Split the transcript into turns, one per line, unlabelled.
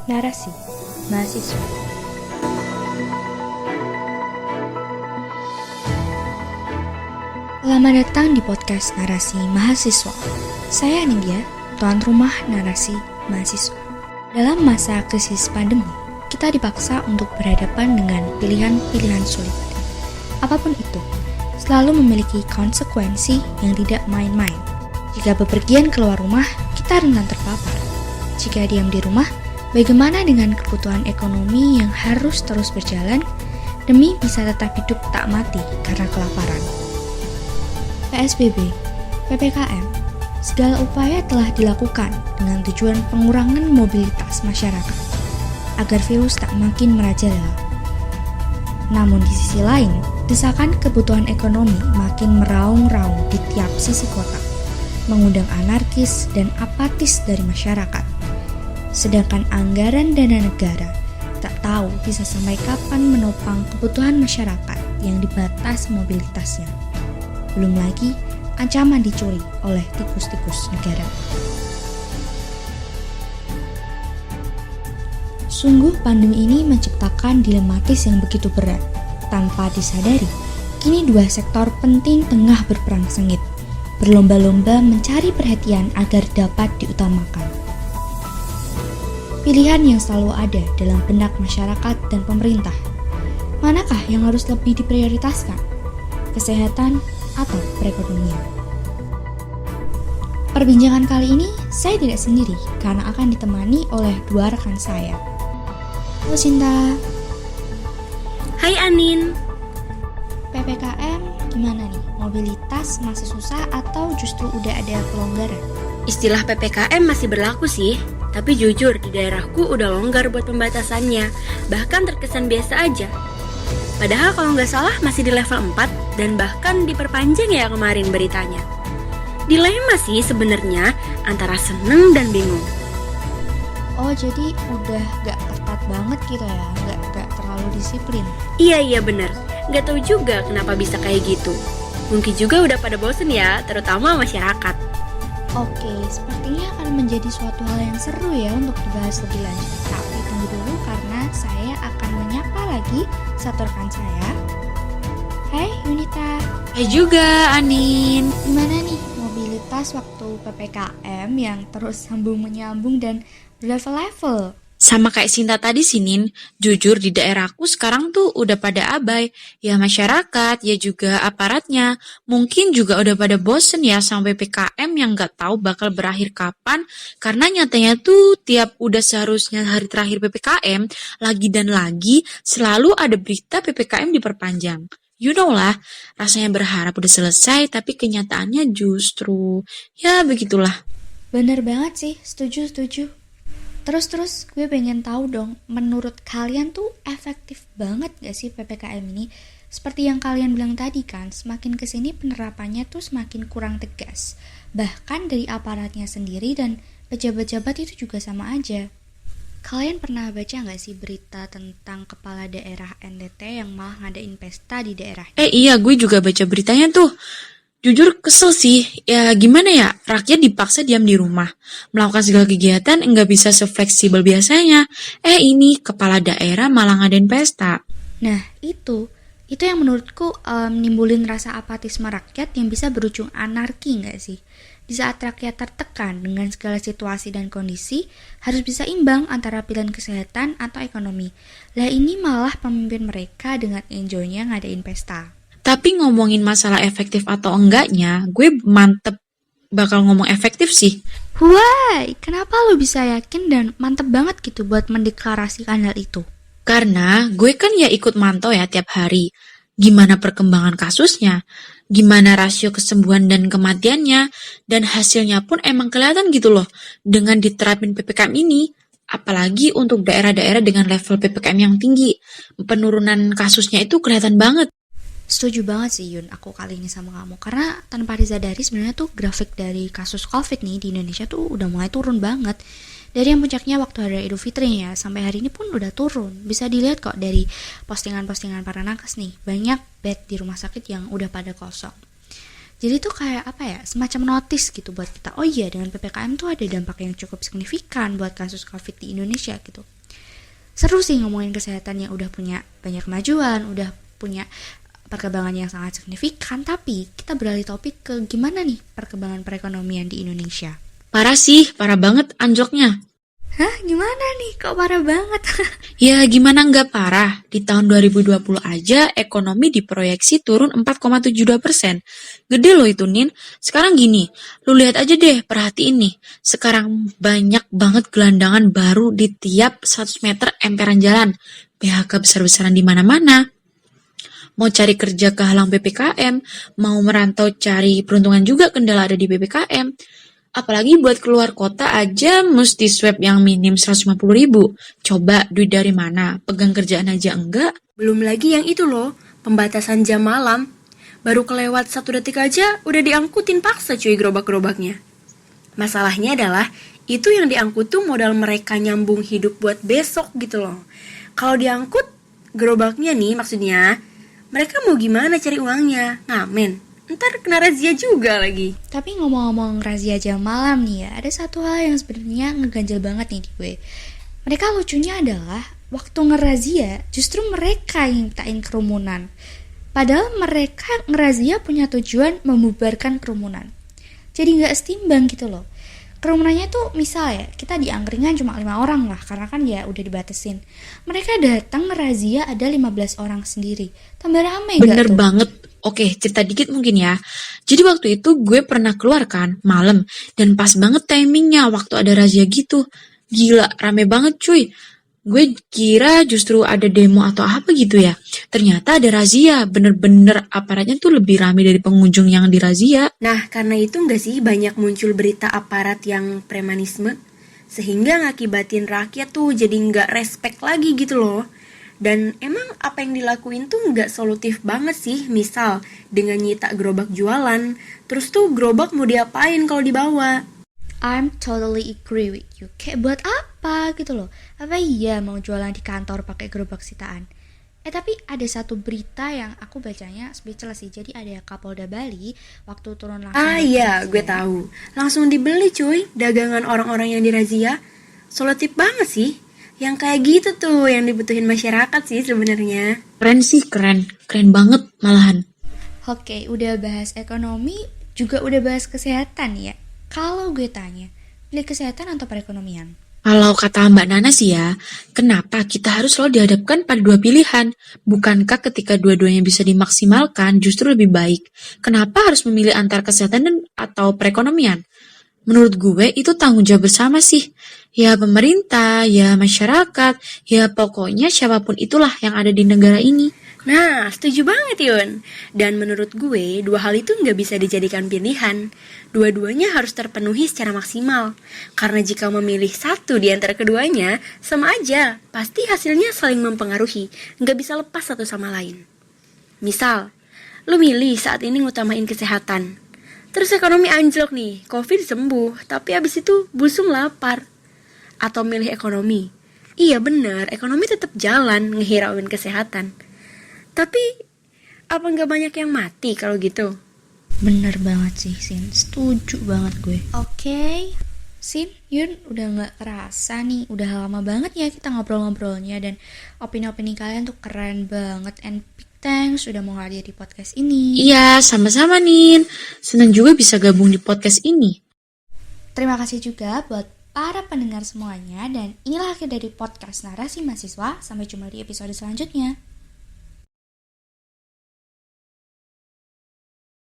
Narasi Mahasiswa. Selamat datang di podcast Narasi Mahasiswa. Saya Ninggia, tuan rumah Narasi Mahasiswa. Dalam masa krisis pandemi, kita dipaksa untuk berhadapan dengan pilihan-pilihan sulit. Apapun itu, selalu memiliki konsekuensi yang tidak main-main. Jika bepergian keluar rumah, kita rentan terpapar. Jika diam di rumah, bagaimana dengan kebutuhan ekonomi yang harus terus berjalan demi bisa tetap hidup tak mati karena kelaparan? PSBB, PPKM, segala upaya telah dilakukan dengan tujuan pengurangan mobilitas masyarakat agar virus tak makin merajalela. Namun di sisi lain, desakan kebutuhan ekonomi makin meraung-raung di tiap sisi kota, mengundang anarkis dan apatis dari masyarakat. Sedangkan anggaran dana negara tak tahu bisa sampai kapan menopang kebutuhan masyarakat yang dibatasi mobilitasnya. Belum lagi ancaman dicuri oleh tikus-tikus negara. Sungguh pandemi ini menciptakan dilematis yang begitu berat. Tanpa disadari, kini dua sektor penting tengah berperang sengit, berlomba-lomba mencari perhatian agar dapat diutamakan. Pilihan yang selalu ada dalam benak masyarakat dan pemerintah. Manakah yang harus lebih diprioritaskan? Kesehatan atau perekonomian? Perbincangan kali ini saya tidak sendiri karena akan ditemani oleh dua rekan saya. Halo Cinta.
Hai Anin.
PPKM gimana nih? Mobilitas masih susah atau justru udah ada pelonggaran?
Istilah PPKM masih berlaku sih, tapi jujur di daerahku udah longgar buat pembatasannya, bahkan terkesan biasa aja. Padahal kalau nggak salah masih di level 4 dan bahkan diperpanjang ya kemarin beritanya. Dilema sih sebenarnya antara seneng dan bingung.
Oh jadi udah gak ketat banget gitu ya, gak terlalu disiplin.
Iya bener, nggak tahu juga kenapa bisa kayak gitu. Mungkin juga udah pada bosen ya, terutama masyarakat.
Oke, sepertinya akan menjadi suatu hal yang seru ya untuk dibahas lebih lanjut. Tapi tunggu dulu karena saya akan menyapa lagi satu rekan saya. Hai Yunita.
Hai juga Anin.
Gimana nih mobilitas waktu PPKM yang terus sambung menyambung dan berlevel-level?
Sama kayak Sinta tadi sih Nin, jujur di daerahku sekarang tuh udah pada abai. Ya masyarakat, ya juga aparatnya. Mungkin juga udah pada bosen ya sama PPKM yang gak tahu bakal berakhir kapan. Karena nyatanya tuh tiap udah seharusnya hari terakhir PPKM, lagi dan lagi selalu ada berita PPKM diperpanjang. You know lah, rasanya berharap udah selesai tapi kenyataannya justru, ya begitulah.
Bener banget sih, setuju. Terus gue pengen tahu dong, menurut kalian tuh efektif banget gak sih PPKM ini? Seperti yang kalian bilang tadi kan, semakin kesini penerapannya tuh semakin kurang tegas. Bahkan dari aparatnya sendiri dan pejabat-pejabat itu juga sama aja. Kalian pernah baca gak sih berita tentang kepala daerah NTT yang malah ngadain pesta di daerahnya?
Iya, gue juga baca beritanya tuh. Jujur kesel sih, ya gimana ya, rakyat dipaksa diam di rumah, melakukan segala kegiatan nggak bisa sefleksibel biasanya. Ini kepala daerah malah ngadain pesta.
Nah itu yang menurutku nimbulin rasa apatisme rakyat yang bisa berujung anarki nggak sih? Di saat rakyat tertekan dengan segala situasi dan kondisi, harus bisa imbang antara pilihan kesehatan atau ekonomi. Lah ini malah pemimpin mereka dengan enjoy-nya ngadain pesta.
Tapi ngomongin masalah efektif atau enggaknya, gue mantep bakal ngomong efektif sih.
Why? Kenapa lo bisa yakin dan mantep banget gitu buat mendeklarasikan hal itu?
Karena gue kan ya ikut mantau ya tiap hari. Gimana perkembangan kasusnya, gimana rasio kesembuhan dan kematiannya, dan hasilnya pun emang kelihatan gitu loh dengan diterapin PPKM ini. Apalagi untuk daerah-daerah dengan level PPKM yang tinggi, penurunan kasusnya itu kelihatan banget.
Setuju banget sih Yun, aku kali ini sama kamu. Karena tanpa disadari sebenarnya tuh grafik dari kasus COVID nih di Indonesia tuh udah mulai turun banget. Dari yang puncaknya waktu hari Idul Fitri ya, sampai hari ini pun udah turun. Bisa dilihat kok dari postingan-postingan para nakes nih, banyak bed di rumah sakit yang udah pada kosong. Jadi tuh kayak apa ya, semacam notice gitu buat kita. Oh iya, dengan PPKM tuh ada dampak yang cukup signifikan buat kasus COVID di Indonesia gitu. Seru sih ngomongin kesehatan yang udah punya banyak kemajuan, udah punya perkembangan yang sangat signifikan. Tapi kita beralih topik ke gimana nih perkembangan perekonomian di Indonesia.
Parah sih, parah banget anjloknya.
Hah, gimana nih? Kok parah banget?
Ya gimana nggak parah, di tahun 2020 aja ekonomi diproyeksi turun 4,72%. Gede loh itu, Nin. Sekarang gini, lu lihat aja deh, perhatiin nih. Sekarang banyak banget gelandangan baru di tiap 100 meter emperan jalan. PHK besar-besaran di mana-mana. Mau cari kerja kehalang PPKM, mau merantau cari peruntungan juga kendala ada di PPKM. Apalagi buat keluar kota aja mesti swab yang minim 150.000. Coba duit dari mana? Pegang kerjaan aja enggak?
Belum lagi yang itu loh, pembatasan jam malam. Baru kelewat 1 detik aja udah diangkutin paksa cuy gerobak-gerobaknya. Masalahnya adalah itu yang diangkut tuh modal mereka nyambung hidup buat besok gitu loh. Kalau diangkut gerobaknya nih maksudnya, mereka mau gimana cari uangnya? Ngamen. Ntar kena razia juga lagi.
Tapi ngomong-ngomong razia jam malam nih ya, ada satu hal yang sebenarnya ngeganjel banget nih di gue. Mereka lucunya adalah waktu ngerazia justru mereka yang mintain kerumunan. Padahal mereka ngerazia punya tujuan membubarkan kerumunan. Jadi gak setimbang gitu loh. Kerumunannya tuh misal ya, kita di angkringan cuma 5 orang lah, karena kan ya udah dibatasin. Mereka datang ngerazia ada 15 orang sendiri. Tambah rame gak tuh?
Bener banget. Oke, cerita dikit mungkin ya. Jadi waktu itu gue pernah keluar kan, malam. Dan pas banget timingnya waktu ada razia gitu. Gila, rame banget cuy. Gue kira justru ada demo atau apa gitu ya. Ternyata ada razia. Bener-bener aparatnya tuh lebih rame dari pengunjung yang dirazia.
Nah, karena itu nggak sih banyak muncul berita aparat yang premanisme? Sehingga ngakibatin rakyat tuh jadi nggak respect lagi gitu loh. Dan emang apa yang dilakuin tuh nggak solutif banget sih. Misal dengan nyita gerobak jualan, terus tuh gerobak mau diapain kalau dibawa?
I'm totally agree with you. Kayak buat apa gitu loh? Apa iya mau jualan di kantor pakai gerobak sitaan? Tapi ada satu berita yang aku bacanya speechless sih. Jadi ada Kapolda Bali waktu turun langsung.
Iya, gue tahu. Langsung dibeli cuy, dagangan orang-orang yang dirazia. Solutif banget sih. Yang kayak gitu tuh yang dibutuhin masyarakat sih sebenarnya.
Keren sih, keren. Keren banget malahan.
Oke, udah bahas ekonomi, juga udah bahas kesehatan ya. Kalau gue tanya, pilih kesehatan atau perekonomian?
Kalau kata Mbak Nana sih ya, kenapa kita harus selalu dihadapkan pada dua pilihan? Bukankah ketika dua-duanya bisa dimaksimalkan justru lebih baik? Kenapa harus memilih antara kesehatan dan atau perekonomian? Menurut gue itu tanggung jawab bersama sih. Ya pemerintah, ya masyarakat, ya pokoknya siapapun itulah yang ada di negara ini.
Nah, setuju banget Yun. Dan menurut gue, dua hal itu nggak bisa dijadikan pilihan. Dua-duanya harus terpenuhi secara maksimal. Karena jika memilih satu di antara keduanya, sama aja. Pasti hasilnya saling mempengaruhi. Nggak bisa lepas satu sama lain. Misal, lu milih saat ini ngutamain kesehatan. Terus ekonomi anjlok nih, COVID sembuh, tapi abis itu busung lapar. Atau milih ekonomi. Iya bener, ekonomi tetap jalan ngehirauin kesehatan. Tapi, apa nggak banyak yang mati kalau gitu?
Bener banget sih, Sin. Setuju banget gue. Oke. Sin, Yun, udah gak kerasa nih. Udah lama banget ya kita ngobrol-ngobrolnya. Dan opini-opini kalian tuh keren banget. And big thanks udah mau hadir di podcast ini.
Iya, sama-sama Nin. Senang juga bisa gabung di podcast ini.
Terima kasih juga buat para pendengar semuanya. Dan inilah akhir dari podcast Narasi Mahasiswa. Sampai jumpa di episode selanjutnya.